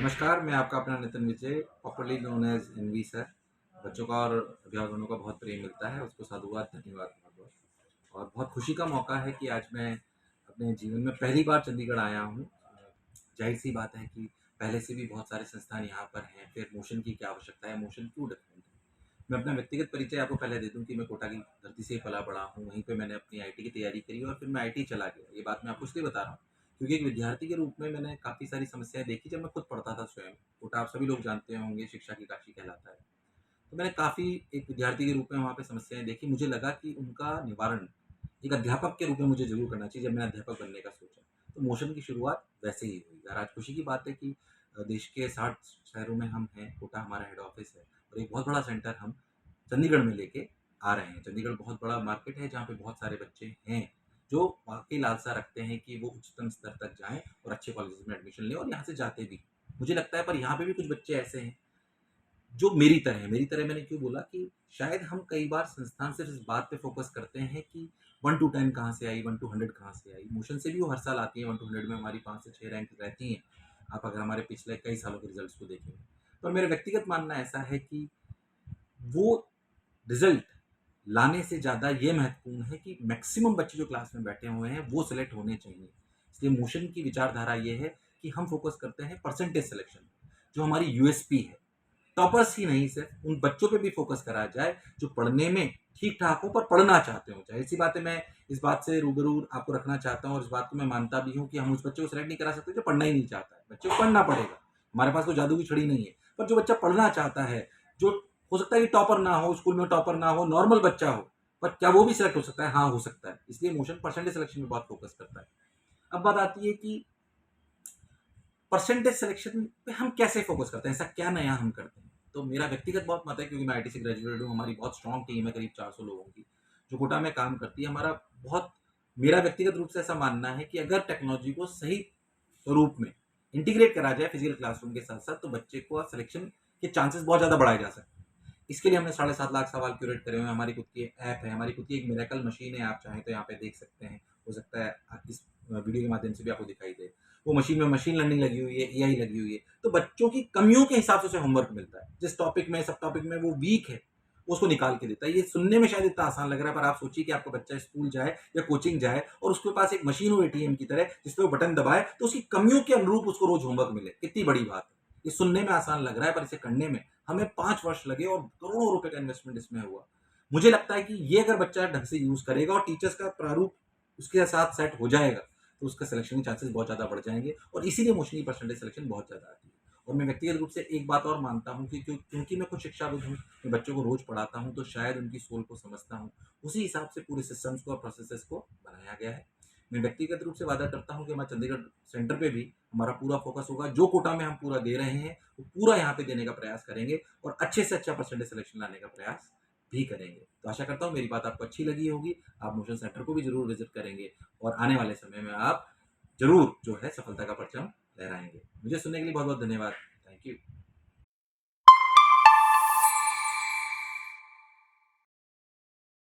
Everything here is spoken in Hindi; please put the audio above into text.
नमस्कार, मैं आपका अपना Nitin Vijay, popularly known as N V sir. बच्चों का और अभिभावकों का बहुत प्रेम मिलता है, उसको साधुवाद, धन्यवाद बहुत-बहुत। और बहुत खुशी का मौका है कि आज मैं अपने जीवन में पहली बार चंडीगढ़ आया हूँ। ज़ाहिर-सी बात है कि पहले से भी बहुत सारे संस्थान यहाँ पर हैं, फिर मोशन की क्या आवश्यकता है, मोशन क्यों डिफरेंट है। मैं अपना व्यक्तिगत परिचय आपको पहले दे दूँ कि मैं कोटा की धरती से ही पला-बड़ा हूँ, वहीं पे मैंने अपनी आईटी की तैयारी करी और फिर मैं आईटी चला गया। ये बात मैं आपको इसलिए बता रहा हूँ, क्योंकि एक विद्यार्थी के रूप में मैंने काफ़ी सारी समस्याएँ देखी जब मैं खुद पढ़ता था स्वयं। कोटा आप सभी लोग जानते होंगे, शिक्षा की काशी कहलाता है। तो मैंने काफ़ी एक विद्यार्थी के रूप में वहाँ पे समस्याएँ देखी। मुझे लगा कि उनका निवारण एक अध्यापक के रूप में मुझे ज़रूर करना चाहिए जब मैंने अध्यापक बनने का सोचा। तो मोशन की शुरुआत वैसे ही हुई और आज खुशी की बात है कि देश के 60 शहरों में हम हैं, कोटा हमारा हेड ऑफ़िस है और एक बहुत बड़ा सेंटर हम चंडीगढ़ में लेके आ रहे हैं। चंडीगढ़ बहुत बड़ा मार्केट है जहाँ पे बहुत सारे बच्चे हैं, जो वाक़ई लालसा रखते हैं कि वो उच्चतम स्तर तक जाएँ और अच्छे कॉलेजेस में एडमिशन लें और यहाँ से जाते भी। मुझे लगता है पर यहाँ पे भी कुछ बच्चे ऐसे हैं जो मेरी तरह मैंने क्यों बोला कि शायद हम कई बार संस्थान सिर्फ इस बात पे फ़ोकस करते हैं कि 1 टू 10 कहाँ से आई, 1 टू 100 कहाँ से आई। मोशन से भी वो हर साल आती है, 1 टू 100 में हमारी 5 से 6 रैंक रहती हैं, आप अगर हमारे पिछले कई सालों के रिज़ल्ट्स को देखेंगे। पर मेरा व्यक्तिगत मानना ऐसा है कि वो रिज़ल्ट लाने से ज़्यादा ये महत्वपूर्ण है कि मैक्सिमम बच्चे जो क्लास में बैठे हुए हैं, वो सेलेक्ट होने चाहिए। इसलिए मोशन की विचारधारा ये है कि हम फ़ोकस करते हैं परसेंटेज सिलेक्शन, जो हमारी यूएसपी है। टॉपर्स ही नहीं सिर्फ उन बच्चों पे भी फोकस करा जाए जो पढ़ने में ठीक-ठाक हो पर पढ़ना चाहते हो। ज़ाहिर-सी बात है मैं इस बात से रूबरू आपको रखना चाहता हूँ और इस बात को मैं मानता भी हूँ कि हम उस बच्चे को सेलेक्ट नहीं करा सकते जो पढ़ना ही नहीं चाहता है। बच्चे को पढ़ना पड़ेगा। हमारे पास कोई जादू की छड़ी नहीं है। पर जो बच्चा पढ़ना चाहता है, जो हो सकता है कि टॉपर ना हो, स्कूल में टॉपर ना हो, नॉर्मल बच्चा हो, पर क्या वो भी सेलेक्ट हो सकता है? हाँ, हो सकता है। इसलिए मोशन परसेंटेज सिलेक्शन में बहुत फोकस करता है। अब बात आती है कि परसेंटेज सिलेक्शन पे हम कैसे फोकस करते हैं? ऐसा क्या नया हम करते हैं? तो मेरा व्यक्तिगत बहुत मत है क्योंकि मैं आईटी से ग्रेजुएट हूँ, हमारी बहुत स्ट्रॉन्ग टीम है करीब 400 लोगों की, जो कोटा में काम करती है। बहुत मेरा व्यक्तिगत रूप से ऐसा मानना है कि अगर टेक्नोलॉजी को सही स्वरूप में इंटीग्रेट करा जाए फिजिकल क्लासरूम के साथ-साथ तो बच्चे को सिलेक्शन के चांसेस बहुत ज़्यादा बढ़ाए जा सकते हैं। इसके लिए हमने 7.5 लाख सवाल क्यूरेट करे हुए हैं, हमारी खुद की ऐप है, हमारी खुद की एक मिरेकल मशीन है, आप चाहें तो यहाँ पे देख सकते हैं। हो सकता है इस वीडियो के माध्यम से भी आपको दिखाई दे। वो मशीन में मशीन लर्निंग लगी हुई है, एआई लगी हुई है, तो बच्चों की कमियों के हिसाब से उसे होमवर्क मिलता है। जिस टॉपिक में, सब टॉपिक में वो वीक है, उसको निकाल के देता है। ये सुनने में शायद इतना आसान लग रहा है, पर आप सोचिए कि आपका बच्चा स्कूल जाए या कोचिंग जाए और उसके पास एक मशीन हो एटीएम की तरह, जिस पे वो बटन दबाए, तो उसकी कमियों के अनुरूप उसको रोज़ होमवर्क मिले। कितनी बड़ी बात है। ये सुनने में आसान लग रहा है, पर इसे करने में हमें 5 वर्ष लगे और करोड़ों रुपए का इन्वेस्टमेंट इसमें हुआ। मुझे लगता है कि ये अगर बच्चा ढंग से यूज़ करेगा और टीचर्स का प्रारूप उसके साथ सेट हो जाएगा, तो उसका सिलेक्शन के चांसेस बहुत ज़्यादा बढ़ जाएँगे और इसीलिए मोस्टली परसेंटेज सिलेक्शन बहुत ज़्यादा आती है। और मैं व्यक्तिगत रूप से एक बात और मानता हूँ कि क्योंकि मैं खुद शिक्षाविद हूँ, मैं बच्चों को रोज़ पढ़ाता हूँ, तो शायद उनकी सोल को समझता हूँ। उसी हिसाब से पूरे सिस्टम्स को और प्रोसेसेस को बनाया गया है। मैं व्यक्तिगत रूप से वादा करता हूँ कि हमारे चंडीगढ़ सेंटर पे भी हमारा पूरा फ़ोकस होगा। जो कोटा में हम पूरा दे रहे हैं, वो पूरा यहाँ पे देने का प्रयास करेंगे और अच्छे से अच्छा परसेंटेज सिलेक्शन लाने का प्रयास भी करेंगे। तो आशा करता हूँ मेरी बात आपको अच्छी लगी होगी। आप मोशन सेंटर को भी ज़रूर विज़िट करेंगे और आने वाले समय में आप ज़रूर जो है सफलता का परचम लहराएँगे। मुझे सुनने के लिए बहुत-बहुत धन्यवाद।